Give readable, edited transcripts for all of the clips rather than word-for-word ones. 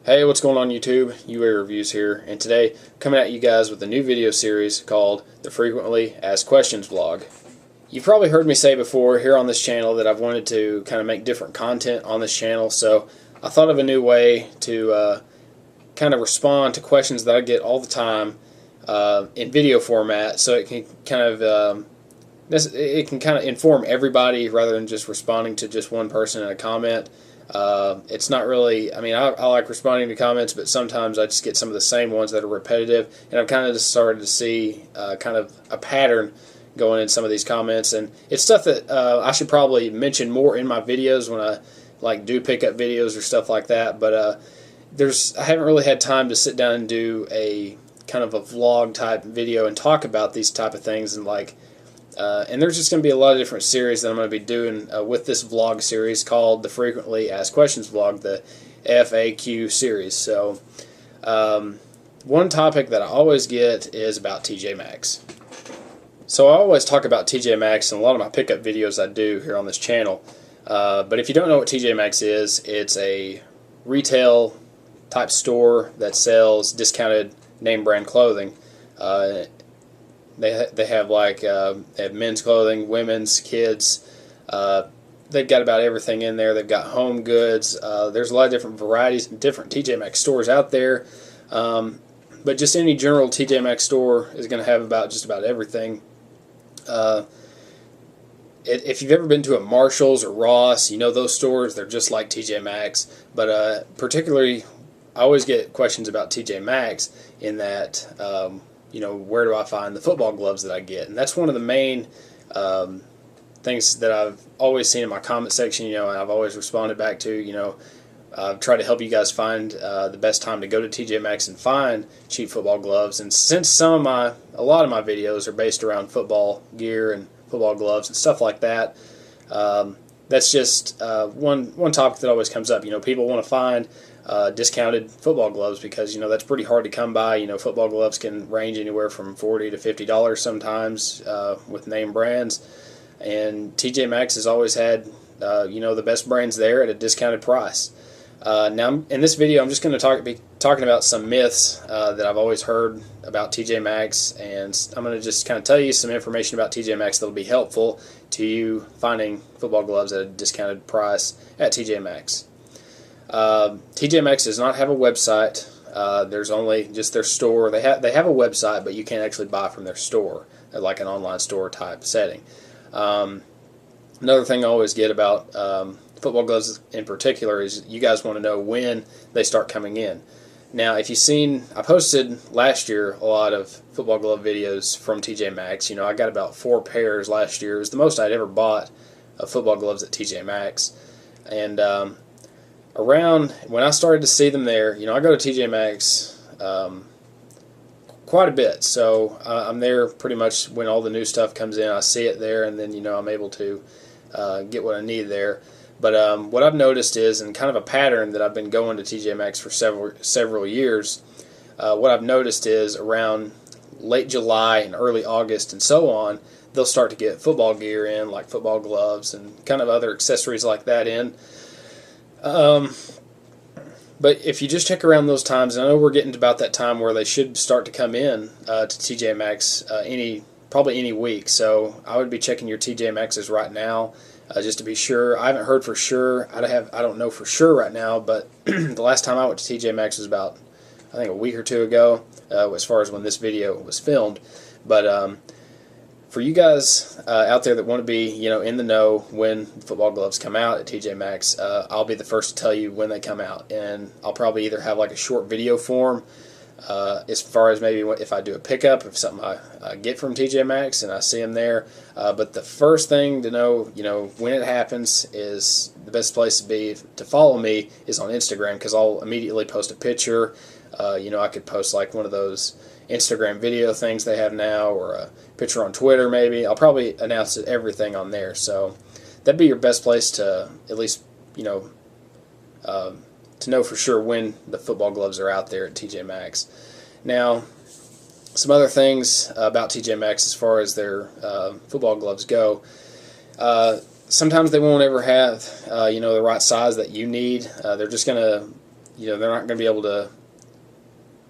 Hey, what's going on YouTube? UA Reviews here, and today coming at you guys with a new video series called the Frequently Asked Questions vlog. You've probably heard me say before here on this channel that I've wanted to kind of make different content on this channel, so I thought of a new way to kind of respond to questions that I get all the time in video format, so it can kind of inform everybody rather than just responding to just one person in a comment. It's not really, I like responding to comments, but sometimes I just get some of the same ones that are repetitive, and I've kind of just started to see kind of a pattern going in some of these comments, and it's stuff that I should probably mention more in my videos when I do pickup videos or stuff like that, but I haven't really had time to sit down and do a kind of a vlog type video and talk about these type of things, and there's just going to be a lot of different series that I'm going to be doing with this vlog series called the Frequently Asked Questions vlog, the FAQ series. So one topic that I always get is about TJ Maxx. So I always talk about TJ Maxx in a lot of my pickup videos I do here on this channel. But if you don't know what TJ Maxx is, it's a retail type store that sells discounted name brand clothing. They have they have men's clothing, women's, kids. They've got about everything in there. They've got home goods. There's a lot of different varieties and different TJ Maxx stores out there. But just any general TJ Maxx store is going to have just about everything. If you've ever been to a Marshall's or Ross, you know those stores. They're just like TJ Maxx. But particularly, I always get questions about TJ Maxx in that. Where do I find the football gloves that I get? And that's one of the main things that I've always seen in my comment section, and I've always responded back to, I've tried to help you guys find the best time to go to TJ Maxx and find cheap football gloves. And since a lot of my videos are based around football gear and football gloves and stuff like that, that's just one topic that always comes up. People want to find discounted football gloves because that's pretty hard to come by. Football gloves can range anywhere from $40 to $50 sometimes with name brands, and TJ Maxx has always had the best brands there at a discounted price. Now in this video I'm just going to be talking about some myths that I've always heard about TJ Maxx, and I'm going to just kind of tell you some information about TJ Maxx that will be helpful to you finding football gloves at a discounted price at TJ Maxx. TJ Maxx does not have a website. There's only just their store. They have a website, but you can't actually buy from their store, like an online store type setting. Another thing I always get about football gloves in particular is you guys want to know when they start coming in. Now, if you've seen, I posted last year a lot of football glove videos from TJ Maxx. I got about 4 pairs last year. It was the most I'd ever bought of football gloves at TJ Maxx, and around when I started to see them there, I go to TJ Maxx quite a bit, so I'm there pretty much when all the new stuff comes in. I see it there, and then I'm able to get what I need there. But what I've noticed is, and kind of a pattern that I've been going to TJ Maxx for several years, what I've noticed is around late July and early August and so on, they'll start to get football gear in, like football gloves and kind of other accessories like that in. But if you just check around those times, I know we're getting to about that time where they should start to come in to TJ Maxx probably any week. So I would be checking your TJ Maxxes right now just to be sure. I haven't heard for sure. I don't know for sure right now, but the last time I went to TJ Maxx was about, I think, a week or two ago, as far as when this video was filmed. But for you guys out there that want to be, in the know when football gloves come out at TJ Maxx, I'll be the first to tell you when they come out, and I'll probably either have like a short video form as far as maybe if I do a pickup of something I get from TJ Maxx and I see them there. But the first thing to know, when it happens, is the best place to follow me is on Instagram, because I'll immediately post a picture. I could post like one of those Instagram video things they have now, or a picture on Twitter maybe. I'll probably announce everything on there, so that'd be your best place to at least to know for sure when the football gloves are out there at TJ Maxx. Now, some other things about TJ Maxx as far as their football gloves go. Sometimes they won't ever have the right size that you need. They're just going to they're not going to be able to,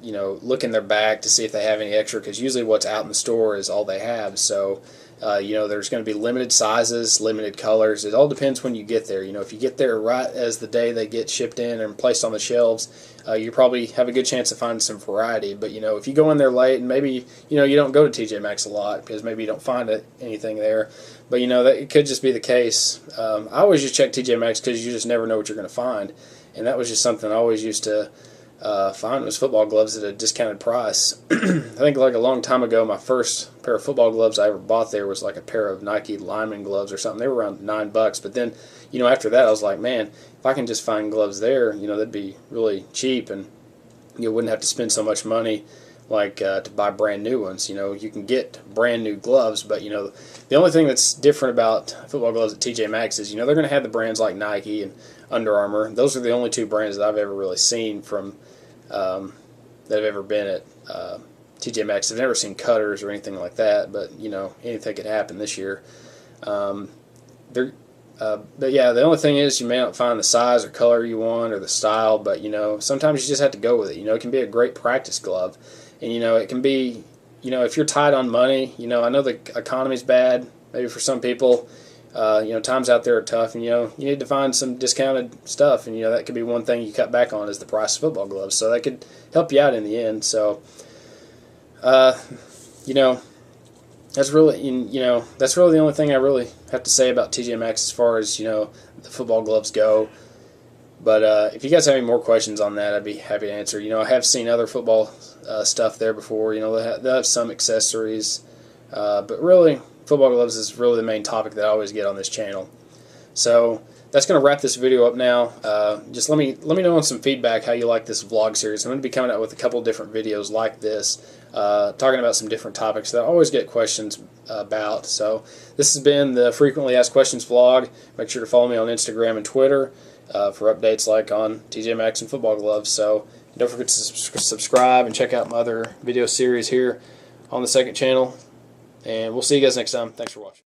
look in their bag to see if they have any extra, because usually what's out in the store is all they have. So, there's going to be limited sizes, limited colors. It all depends when you get there. If you get there right as the day they get shipped in and placed on the shelves, you probably have a good chance of finding some variety. But, if you go in there late and maybe, you don't go to TJ Maxx a lot because maybe you don't find anything there. But, that it could just be the case. I always just check TJ Maxx because you just never know what you're going to find. And that was just something I always used to find, was football gloves at a discounted price. I think like a long time ago, my first pair of football gloves I ever bought there was like a pair of Nike lineman gloves or something. They were around $9. But then, after that, I was like, man, if I can just find gloves there, that'd be really cheap, and you wouldn't have to spend so much money like to buy brand new ones. You can get brand new gloves, but the only thing that's different about football gloves at TJ Maxx is they're going to have the brands like Nike and Under Armour. Those are the only two brands that I've ever really seen from that have ever been at TJ Maxx. I've never seen Cutters or anything like that, but anything could happen this year. But yeah, the only thing is you may not find the size or color you want or the style, but sometimes you just have to go with it. It can be a great practice glove, and it can be, if you're tight on money. I know the economy's bad maybe for some people. Times out there are tough, and you need to find some discounted stuff, and that could be one thing you cut back on is the price of football gloves. So that could help you out in the end. So, that's really the only thing I really have to say about TJ Maxx as far as the football gloves go. But if you guys have any more questions on that, I'd be happy to answer. I have seen other football stuff there before. They'll have some accessories, but really, football gloves is really the main topic that I always get on this channel. So that's going to wrap this video up now. Just let me know on some feedback how you like this vlog series. I'm going to be coming out with a couple different videos like this, talking about some different topics that I always get questions about. So this has been the Frequently Asked Questions vlog. Make sure to follow me on Instagram and Twitter for updates like on TJ Maxx and football gloves. So don't forget to subscribe and check out my other video series here on the second channel. And we'll see you guys next time. Thanks for watching.